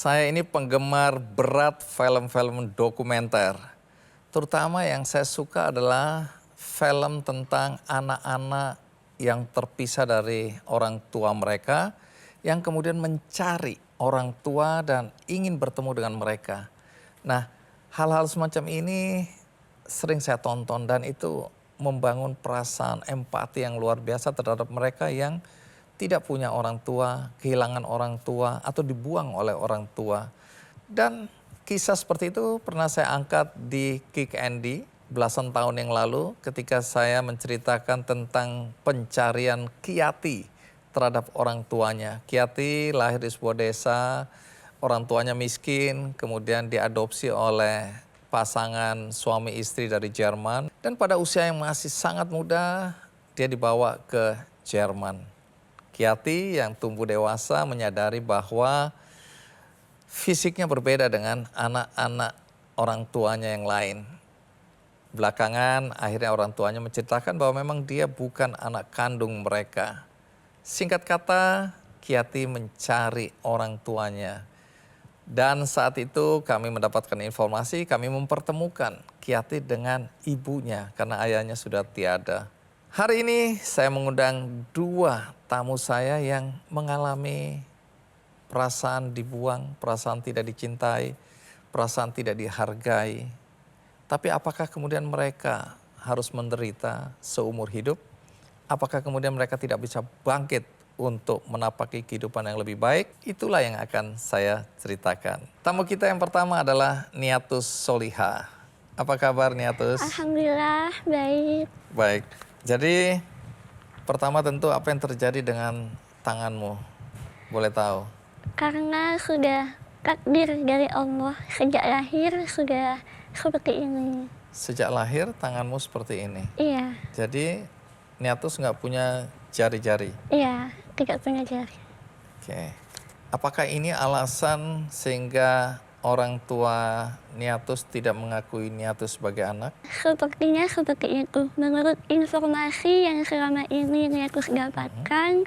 Saya ini penggemar berat film-film dokumenter. Terutama yang saya suka adalah film tentang anak-anak yang terpisah dari orang tua mereka, yang kemudian mencari orang tua dan ingin bertemu dengan mereka. Nah, hal-hal semacam ini sering saya tonton dan itu membangun perasaan empati yang luar biasa terhadap mereka yang tidak punya orang tua, kehilangan orang tua, atau dibuang oleh orang tua. Dan kisah seperti itu pernah saya angkat di Kick Andy belasan tahun yang lalu ketika saya menceritakan tentang pencarian Kiati terhadap orang tuanya. Kiati lahir di sebuah desa, orang tuanya miskin, kemudian diadopsi oleh pasangan suami istri dari Jerman. Dan pada usia yang masih sangat muda, dia dibawa ke Jerman. Kiati yang tumbuh dewasa menyadari bahwa fisiknya berbeda dengan anak-anak orang tuanya yang lain. Belakangan akhirnya orang tuanya menceritakan bahwa memang dia bukan anak kandung mereka. Singkat kata, Kiati mencari orang tuanya. Dan saat itu kami mendapatkan informasi, kami mempertemukan Kiati dengan ibunya karena ayahnya sudah tiada. Hari ini saya mengundang dua tamu saya yang mengalami perasaan dibuang, perasaan tidak dicintai, perasaan tidak dihargai. Tapi apakah kemudian mereka harus menderita seumur hidup? Apakah kemudian mereka tidak bisa bangkit untuk menapaki kehidupan yang lebih baik? Itulah yang akan saya ceritakan. Tamu kita yang pertama adalah Niatus Soliha. Apa kabar Niatus? Alhamdulillah, baik. Baik. Jadi pertama tentu apa yang terjadi dengan tanganmu? Boleh tahu? Karena sudah takdir dari Allah, sejak lahir sudah seperti ini. Sejak lahir tanganmu seperti ini. Iya, Jadi Niatus nggak punya jari-jari. iya, tidak punya jari. Oke. Apakah ini alasan sehingga orang tua Niatus tidak mengakui Niatus sebagai anak? Sepertinya seperti itu. Menurut informasi yang selama ini aku dapatkan,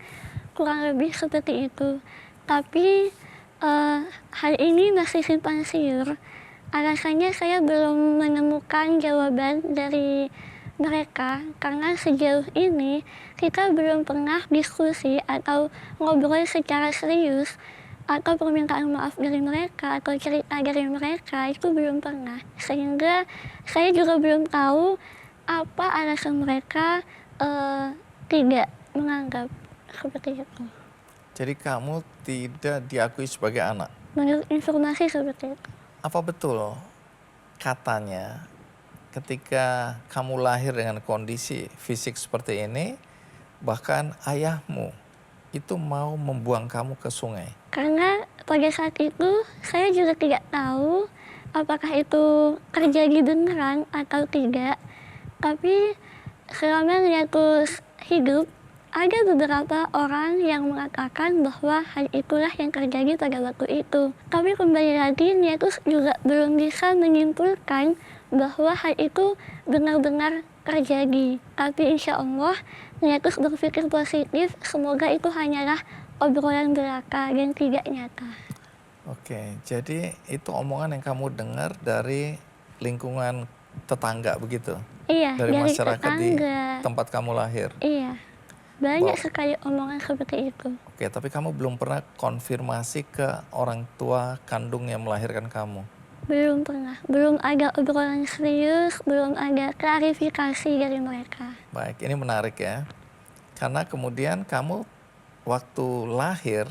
kurang lebih seperti itu. Tapi hal ini masih simpang siur. Alasannya saya belum menemukan jawaban dari mereka karena sejauh ini kita belum pernah diskusi atau ngobrol secara serius atau permintaan maaf dari mereka atau cerita dari mereka itu belum pernah. Sehingga saya juga belum tahu apa alasan mereka tidak menganggap seperti itu. Jadi kamu tidak diakui sebagai anak. Menurut informasi seperti itu. Apa betul katanya ketika kamu lahir dengan kondisi fisik seperti ini, bahkan ayahmu itu mau membuang kamu ke sungai? Karena pada saat itu saya juga tidak tahu apakah itu terjadi beneran atau tidak. Tapi selama aku hidup, ada beberapa orang yang mengatakan bahwa hal itulah yang terjadi pada waktu itu. Tapi kembali lagi, Niatus juga belum bisa menyimpulkan bahwa hal itu benar-benar terjadi. Tapi insya Allah, Niatus berpikir positif, semoga itu hanyalah obrolan belaka dan tidak nyata. Oke, jadi itu omongan yang kamu dengar dari lingkungan tetangga begitu? Iya, Dari masyarakat tetangga. di tempat kamu lahir? Iya, banyak sekali omongan seperti itu. Oke, tapi kamu belum pernah konfirmasi ke orang tua kandung yang melahirkan kamu? Belum pernah, belum ada obrolan serius, belum ada klarifikasi dari mereka. Baik, ini menarik ya. Karena kemudian kamu waktu lahir,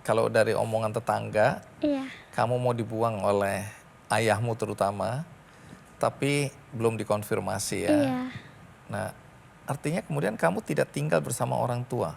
kalau dari omongan tetangga, Iya, kamu mau dibuang oleh ayahmu terutama, tapi belum dikonfirmasi ya. iya, Nah, artinya kemudian kamu tidak tinggal bersama orang tua.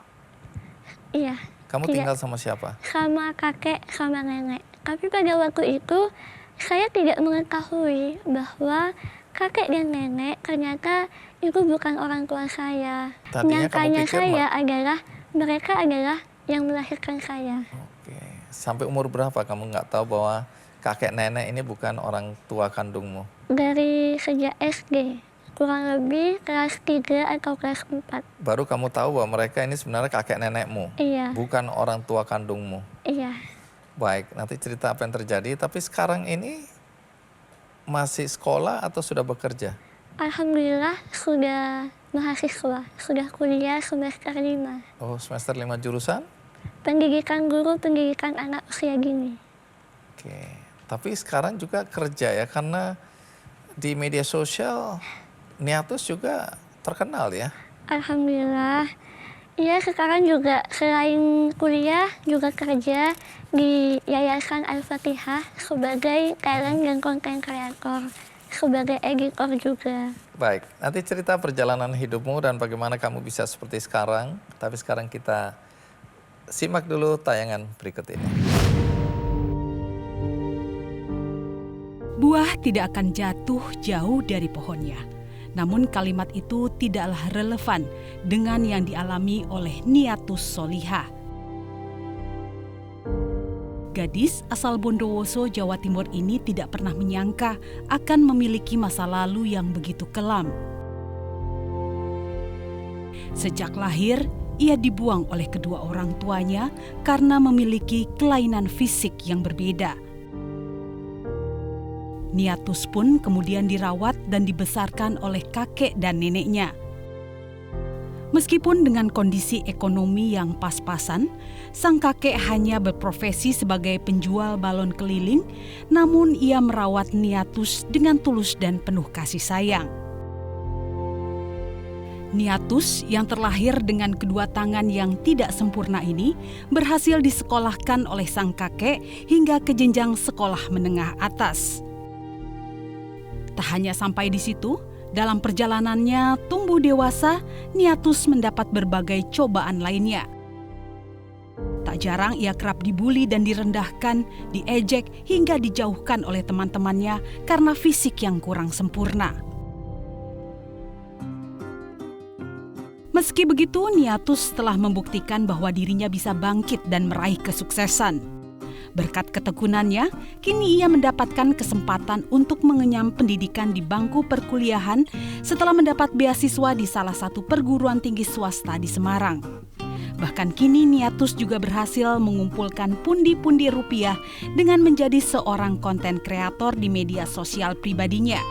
iya. Kamu Tidak. tinggal sama siapa? Sama kakek, sama nenek. Tapi pada waktu itu, saya tidak mengetahui bahwa kakek dan nenek ternyata itu bukan orang tua saya. Tadinya kamu Nyangkanya pikir saya adalah mereka adalah yang melahirkan saya. Oke, sampai umur berapa kamu nggak tahu bahwa kakek nenek ini bukan orang tua kandungmu? Dari sejak SD, kurang lebih kelas 3 atau kelas 4. Baru kamu tahu bahwa mereka ini sebenarnya kakek nenekmu, Iya, bukan orang tua kandungmu. iya. Baik, nanti cerita apa yang terjadi. Tapi sekarang ini masih sekolah atau sudah bekerja? Alhamdulillah sudah mahasiswa, sudah kuliah semester 5. Oh, semester 5 jurusan? Pendidikan guru, pendidikan anak usia dini. Oke. Tapi sekarang juga kerja ya, karena di media sosial Niatus juga terkenal ya. Alhamdulillah. Iya, sekarang juga selain kuliah juga kerja di Yayasan Al-Fatihah sebagai talent dan konten kreator, sebagai editor juga. Baik, nanti cerita perjalanan hidupmu dan bagaimana kamu bisa seperti sekarang. Tapi sekarang kita simak dulu tayangan berikut ini. Buah tidak akan jatuh jauh dari pohonnya. Namun kalimat itu tidaklah relevan dengan yang dialami oleh Niatus Solihah. Gadis asal Bondowoso, Jawa Timur ini tidak pernah menyangka akan memiliki masa lalu yang begitu kelam. Sejak lahir, ia dibuang oleh kedua orang tuanya karena memiliki kelainan fisik yang berbeda. Niatus pun kemudian dirawat dan dibesarkan oleh kakek dan neneknya. Meskipun dengan kondisi ekonomi yang pas-pasan, sang kakek hanya berprofesi sebagai penjual balon keliling, namun ia merawat Niatus dengan tulus dan penuh kasih sayang. Niatus yang terlahir dengan kedua tangan yang tidak sempurna ini berhasil disekolahkan oleh sang kakek hingga ke jenjang sekolah menengah atas. Tak hanya sampai di situ, dalam perjalanannya tumbuh dewasa, Niatus mendapat berbagai cobaan lainnya. Tak jarang ia kerap dibuli dan direndahkan, diejek hingga dijauhkan oleh teman-temannya karena fisik yang kurang sempurna. Meski begitu, Niatus telah membuktikan bahwa dirinya bisa bangkit dan meraih kesuksesan. Berkat ketekunannya, kini ia mendapatkan kesempatan untuk mengenyam pendidikan di bangku perkuliahan setelah mendapat beasiswa di salah satu perguruan tinggi swasta di Semarang. Bahkan kini Niatus juga berhasil mengumpulkan pundi-pundi rupiah dengan menjadi seorang konten kreator di media sosial pribadinya.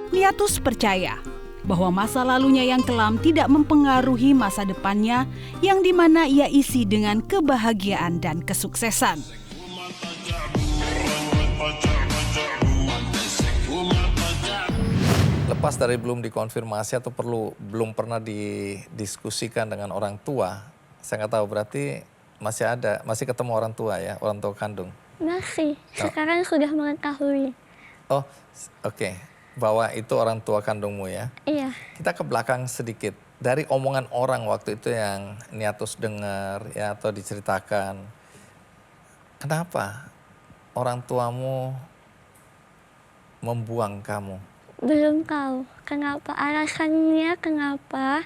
Niatus percaya bahwa masa lalunya yang kelam tidak mempengaruhi masa depannya yang dimana ia isi dengan kebahagiaan dan kesuksesan. Lepas dari belum dikonfirmasi atau belum pernah didiskusikan dengan orang tua, saya nggak tahu, berarti masih ketemu orang tua ya, orang tua kandung? Masih, sekarang sudah mengetahui. Oh, oke. Bahwa itu orang tua kandungmu ya. Iya. Kita ke belakang sedikit. Dari omongan orang waktu itu yang Niatus dengar ya atau diceritakan. Kenapa orang tuamu membuang kamu? Belum tahu kenapa, alasannya kenapa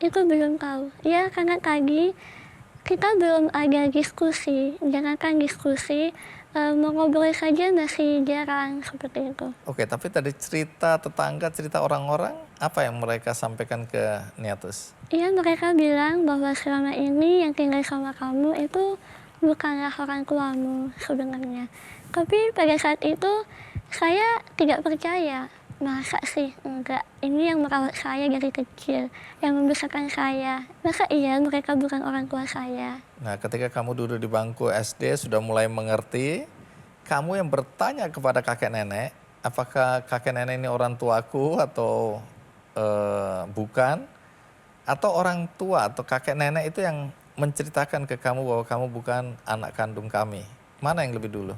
itu belum tahu. Ya karena tadi kita belum ada diskusi, jangankan diskusi, mau ngobrol saja masih jarang seperti itu. Oke, tapi tadi cerita tetangga, cerita orang-orang, apa yang mereka sampaikan ke Niatus? Iya, mereka bilang bahwa selama ini yang tinggal sama kamu itu bukanlah orang tuamu sebenarnya. Tapi pada saat itu saya tidak percaya. Masa sih? Enggak. Ini yang merawat saya dari kecil, yang membesarkan saya. Masa iya mereka bukan orang tua saya? Nah, ketika kamu duduk di bangku SD sudah mulai mengerti, kamu yang bertanya kepada kakek nenek, apakah kakek nenek ini orang tuaku atau bukan? Atau orang tua atau kakek nenek itu yang menceritakan ke kamu bahwa kamu bukan anak kandung kami? Mana yang lebih dulu?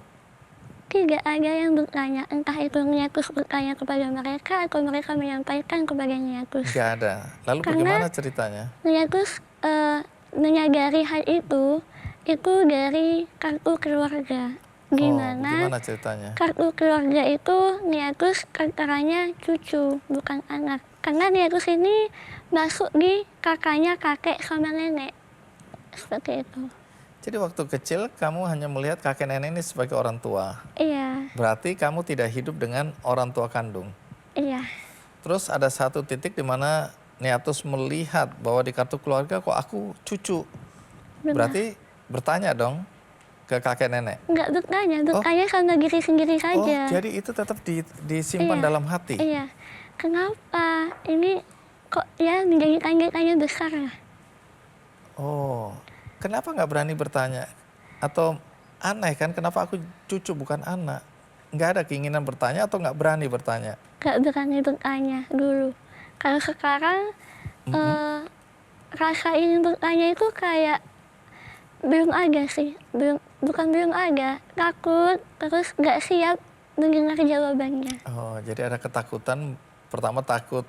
Tidak ada yang bertanya, entah itu Niatus bertanya kepada mereka atau mereka menyampaikan kepada Niatus. Gak ada. Lalu bagaimana ceritanya? Niatus menyadari hal itu dari kartu keluarga. Gimana ceritanya? Kartu keluarga itu Niatus antaranya cucu, bukan anak. Karena Niatus ini masuk di kakaknya kakek sama nenek. Seperti itu. Jadi waktu kecil kamu hanya melihat kakek nenek ini sebagai orang tua. Iya. Berarti kamu tidak hidup dengan orang tua kandung. Iya. Terus ada satu titik di mana Niatus melihat bahwa di kartu keluarga kok aku cucu. Benar. Berarti bertanya dong, ke kakek nenek? Enggak dukanya sama diri sendiri Oh, saja. jadi itu tetap disimpan Iya. dalam hati? Iya. Kenapa ini kok ya menjadi tanda-tanya besar ya? Oh, kenapa nggak berani bertanya? Atau aneh kan, kenapa aku cucu bukan anak? Nggak ada keinginan bertanya atau nggak berani bertanya? Gak berani bertanya dulu. Kalau sekarang rasa ingin bertanya itu kayak belum ada sih, bukan belum ada, takut terus nggak siap mendengar jawabannya. Oh, jadi ada ketakutan. Pertama takut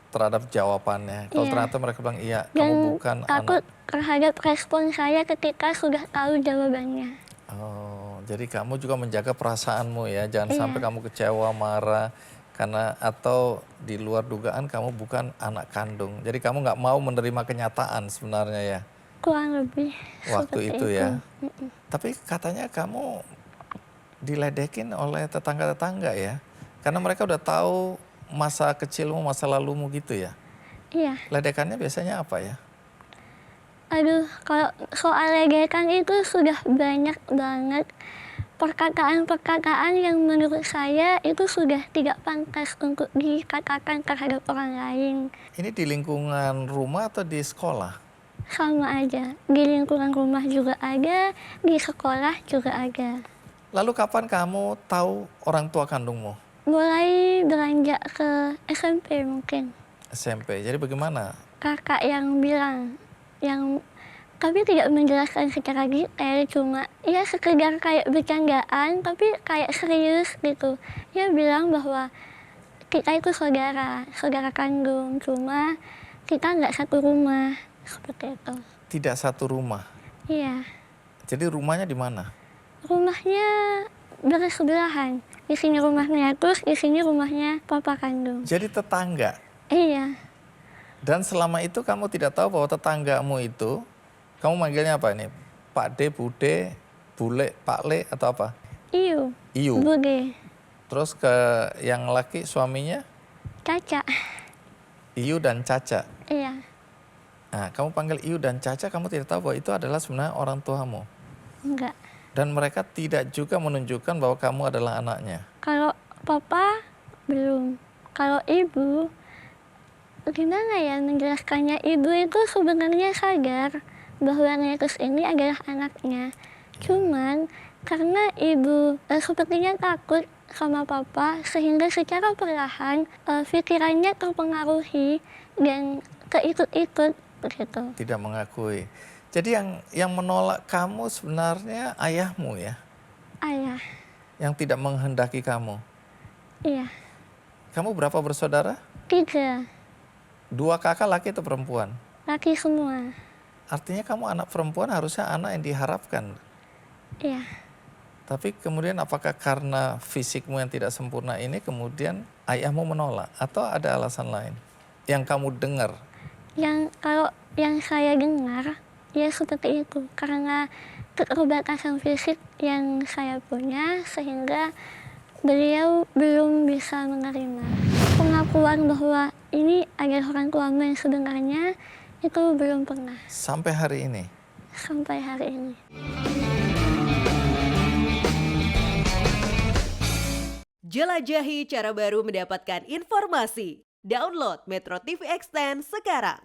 terhadap jawabannya. Kalau Iya. ternyata mereka bilang iya, kamu Dan bukan takut anak. terhadap respon saya ketika sudah tahu jawabannya. Oh, jadi kamu juga menjaga perasaanmu ya, jangan Iya. sampai kamu kecewa, marah, karena atau di luar dugaan kamu bukan anak kandung. Jadi kamu nggak mau menerima kenyataan sebenarnya ya, Kurang lebih waktu seperti itu ya. Mm-mm. Tapi katanya kamu diledekin oleh tetangga-tetangga ya, karena mereka udah tahu masa kecilmu, masa lalumu gitu ya. Iya. Ledekannya biasanya apa ya? Aduh, kalau soal ledekan itu sudah banyak banget perkataan-perkataan yang menurut saya itu sudah tidak pantas untuk dikatakan terhadap orang lain. Ini di lingkungan rumah atau di sekolah? Sama aja, di lingkungan rumah juga ada, di sekolah juga ada. Lalu kapan kamu tahu orang tua kandungmu? Mulai beranjak ke SMP mungkin. SMP. Jadi bagaimana? Kakak yang bilang, yang tapi tidak menjelaskan secara detail, cuma ya sekedar kayak bercandaan tapi kayak serius gitu. Dia bilang bahwa kita itu saudara kandung, cuma kita nggak satu rumah, seperti itu. Tidak satu rumah. Iya, Jadi rumahnya di mana? rumahnya bersebelahan. Di sini rumahnya, terus di sini rumahnya papa kandung. Jadi tetangga. Iya, Dan selama itu kamu tidak tahu bahwa tetanggamu itu, kamu manggilnya apa ini? Pak D, Bude, Bule, Pak Le atau apa? Iyu, Iyu. Bude, Terus ke yang laki suaminya Caca. Iyu dan Caca. Iya, Nah, kamu panggil Iyu dan Caca, kamu tidak tahu bahwa itu adalah sebenarnya orang tuamu. enggak. Dan mereka tidak juga menunjukkan bahwa kamu adalah anaknya. Kalau papa belum. Kalau ibu, gimana ya menjelaskannya? Ibu itu sebenarnya sadar bahwa Netus ini adalah anaknya. Cuman karena ibu sepertinya takut sama papa, sehingga secara perlahan pikirannya terpengaruhi dan keikut-ikut begitu. Tidak mengakui. Jadi yang menolak kamu sebenarnya ayahmu ya, Ayah, yang tidak menghendaki kamu. iya. Kamu berapa bersaudara? 3, 2 kakak laki atau perempuan? laki semua. Artinya kamu anak perempuan harusnya anak yang diharapkan. Iya. Tapi kemudian apakah karena fisikmu yang tidak sempurna ini kemudian ayahmu menolak? Atau ada alasan lain yang kamu dengar? Kalau yang saya dengar, ya seperti itu. Karena keterbatasan fisik yang saya punya, sehingga beliau belum bisa menerima. Pengakuan bahwa ini adalah orang tuamu yang sebenarnya, itu belum pernah Sampai hari ini? sampai hari ini. Jelajahi cara baru mendapatkan informasi. Download Metro TV Extend sekarang.